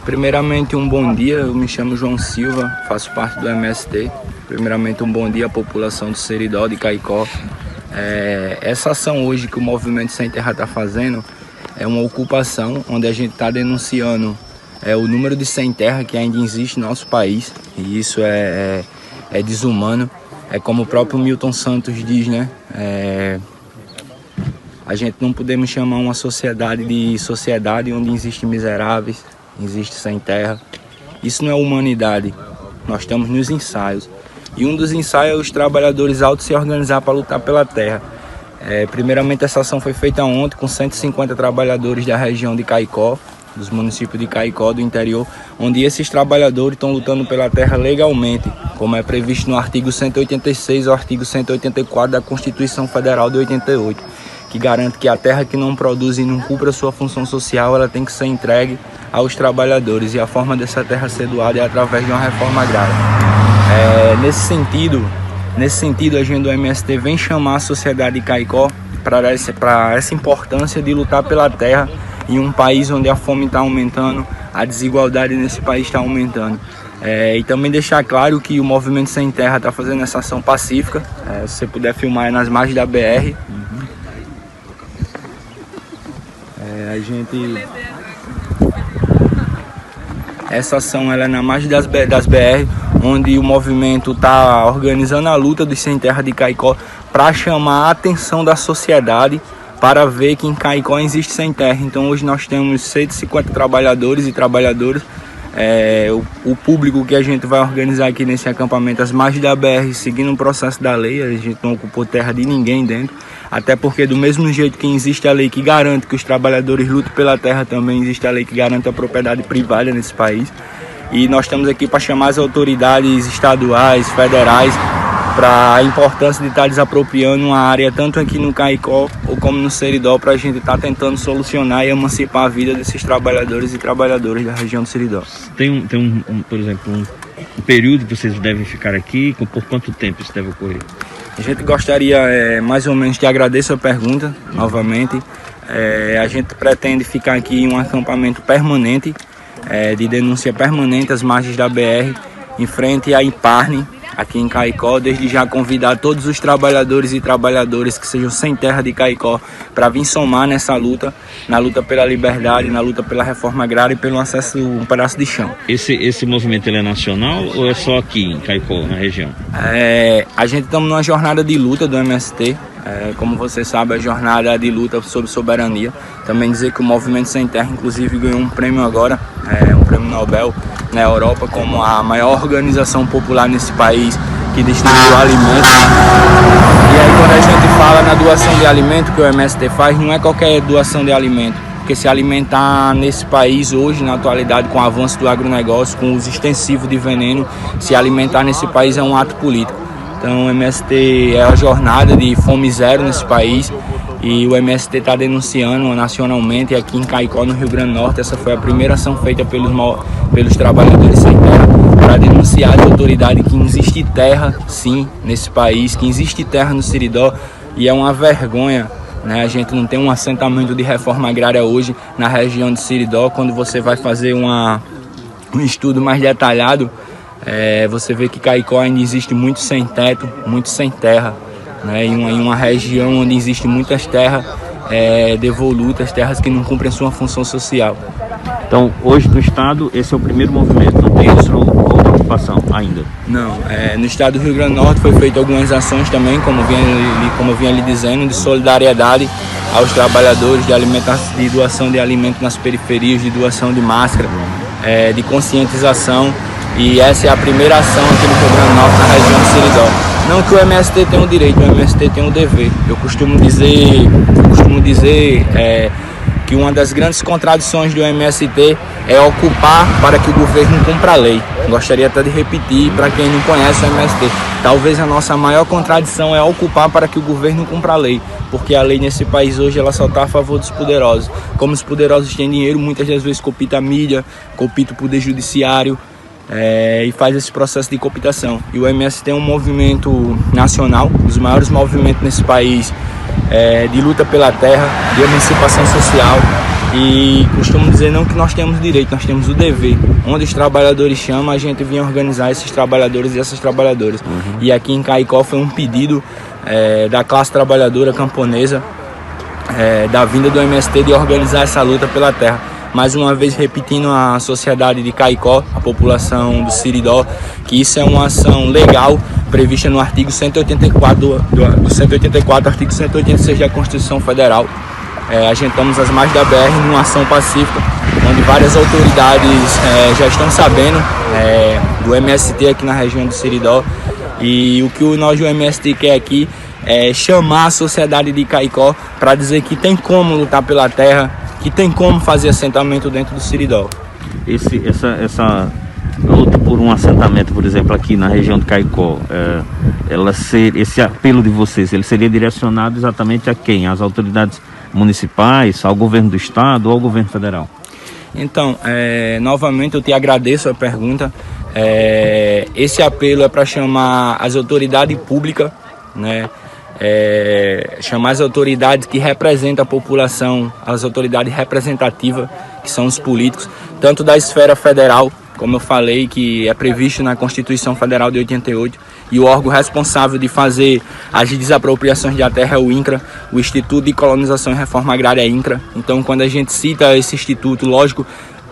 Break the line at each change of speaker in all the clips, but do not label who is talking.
Primeiramente, um bom dia. Eu me chamo João Silva, faço parte do MST. Primeiramente, um bom dia à população do Seridó, de Caicó. Essa ação hoje que o Movimento Sem Terra está fazendo é uma ocupação onde a gente está denunciando o número de sem terra que ainda existe no nosso país. E isso é desumano. É como o próprio Milton Santos diz, né? A gente não podemos chamar uma sociedade de sociedade onde existem miseráveis, existe sem terra. Isso não é humanidade. Nós estamos nos ensaios. E um dos ensaios é os trabalhadores autos se organizar para lutar pela terra. Primeiramente, essa ação foi feita ontem com 150 trabalhadores da região de Caicó, dos municípios de Caicó, do interior, onde esses trabalhadores estão lutando pela terra legalmente, como é previsto no artigo 186 ou artigo 184 da Constituição Federal de 88, que garante que a terra que não produz e não cumpre a sua função social, ela tem que ser entregue aos trabalhadores, e a forma dessa terra ser doada é através de uma reforma agrária. Nesse sentido, a gente do MST vem chamar a sociedade de Caicó para essa importância de lutar pela terra em um país onde a fome está aumentando, a desigualdade nesse país está aumentando. E também deixar claro que o Movimento Sem Terra está fazendo essa ação pacífica. Se você puder filmar nas margens da BR. Essa ação ela é na margem das BR, onde o movimento está organizando a luta dos sem terra de Caicó para chamar a atenção da sociedade para ver que em Caicó existe sem terra. Então hoje nós temos 150 trabalhadores e trabalhadoras. O público que a gente vai organizar aqui nesse acampamento, as margens da BR, seguindo o processo da lei. A gente não ocupou terra de ninguém dentro, até porque do mesmo jeito que existe a lei que garante que os trabalhadores lutem pela terra, também existe a lei que garante a propriedade privada nesse país. E nós estamos aqui para chamar as autoridades estaduais, federais, para a importância de estar desapropriando uma área tanto aqui no Caicó ou como no Seridó, para a gente estar tentando solucionar e emancipar a vida desses trabalhadores e trabalhadoras da região do Seridó.
Tem por exemplo, um período que vocês devem ficar aqui, por quanto tempo isso deve ocorrer?
A gente gostaria mais ou menos de agradecer a pergunta novamente. A gente pretende ficar aqui em um acampamento permanente, de denúncia permanente às margens da BR, em frente à Imparne, aqui em Caicó. Desde já convidar todos os trabalhadores e trabalhadoras que sejam sem terra de Caicó para vir somar nessa luta, na luta pela liberdade, na luta pela reforma agrária e pelo acesso a um pedaço de chão.
Esse movimento ele é nacional ou é só aqui em Caicó, na região?
A gente estamos numa jornada de luta do MST. Como você sabe, a jornada de luta sobre soberania. Também dizer que o Movimento Sem Terra, inclusive, ganhou um prêmio agora, um prêmio Nobel na Europa, como a maior organização popular nesse país que distribui alimentos. E aí, quando a gente fala na doação de alimento que o MST faz, não é qualquer doação de alimento, porque se alimentar nesse país hoje, na atualidade, com o avanço do agronegócio, com o uso extensivo de veneno, se alimentar nesse país é um ato político. Então o MST é a jornada de fome zero nesse país, e o MST está denunciando nacionalmente. Aqui em Caicó, no Rio Grande do Norte, essa foi a primeira ação feita pelos trabalhadores sem terra, para denunciar as autoridades que existe terra sim nesse país, que existe terra no Seridó, e é uma vergonha, né? A gente não tem um assentamento de reforma agrária hoje na região de Seridó. Quando você vai fazer um estudo mais detalhado, você vê que Caicó ainda existe muito sem teto, muito sem terra, né? Em uma região onde existe muitas terras devolutas, terras que não cumprem sua função social.
Então, hoje no estado, esse é o primeiro movimento, não tem outra ocupação ainda?
Não, no estado do Rio Grande do Norte foi feita algumas ações também, como eu vinha lhe dizendo, de solidariedade aos trabalhadores, de doação de alimento nas periferias, de doação de máscara, de conscientização. E essa é a primeira ação aqui no Rio Grande do Norte, na região do Seridó. Não que o MST tenha o direito, o MST tem o dever. Eu costumo dizer que uma das grandes contradições do MST é ocupar para que o governo cumpra a lei. Gostaria até de repetir para quem não conhece o MST. Talvez a nossa maior contradição é ocupar para que o governo cumpra a lei, porque a lei nesse país hoje ela só está a favor dos poderosos. Como os poderosos têm dinheiro, muitas das vezes copita a mídia, copita o poder judiciário, e faz esse processo de cooptação. E o MST é um movimento nacional, um dos maiores movimentos nesse país, de luta pela terra, de emancipação social, E costumo dizer não que nós temos direito, nós temos o dever. Onde os trabalhadores chamam, a gente vinha organizar esses trabalhadores e essas trabalhadoras. E aqui em Caicó foi um pedido da classe trabalhadora camponesa, da vinda do MST, de organizar essa luta pela terra. Mais uma vez repetindo a sociedade de Caicó, a população do Seridó, que isso é uma ação legal prevista no artigo 184, do 184, artigo 186 da Constituição Federal. A gente estamos às margens da BR numa ação pacífica, onde várias autoridades já estão sabendo do MST aqui na região do Seridó. E o que nós do MST quer aqui é chamar a sociedade de Caicó para dizer que tem como lutar pela terra, que tem como fazer assentamento dentro do Seridó.
Essa luta por um assentamento, por exemplo, aqui na região de Caicó, esse apelo de vocês, ele seria direcionado exatamente a quem? Às autoridades municipais, ao governo do estado ou ao governo federal? Então,
novamente eu te agradeço a pergunta. Esse apelo é para chamar as autoridades públicas, né? Chamar as autoridades que representam a população, as autoridades representativas, que são os políticos, tanto da esfera federal, como eu falei, que é previsto na Constituição Federal de 88, e o órgão responsável de fazer as desapropriações de terra é o INCRA, o Instituto de Colonização e Reforma Agrária é INCRA. Então, quando a gente cita esse instituto, lógico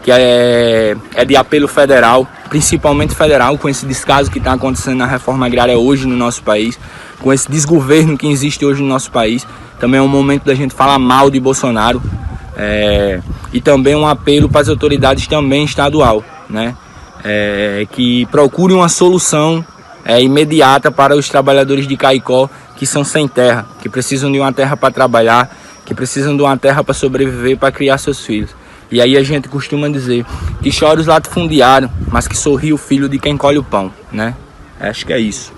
que é de apelo federal, principalmente federal, com esse descaso que está acontecendo na reforma agrária hoje no nosso país, com esse desgoverno que existe hoje no nosso país. Também é um momento da gente falar mal de Bolsonaro, e também um apelo para as autoridades também estadual, né? Que procurem uma solução imediata para os trabalhadores de Caicó que são sem terra, que precisam de uma terra para trabalhar, que precisam de uma terra para sobreviver, para criar seus filhos. E aí a gente costuma dizer que chora os latifundiários, mas que sorri o filho de quem colhe o pão, né? Acho que é isso.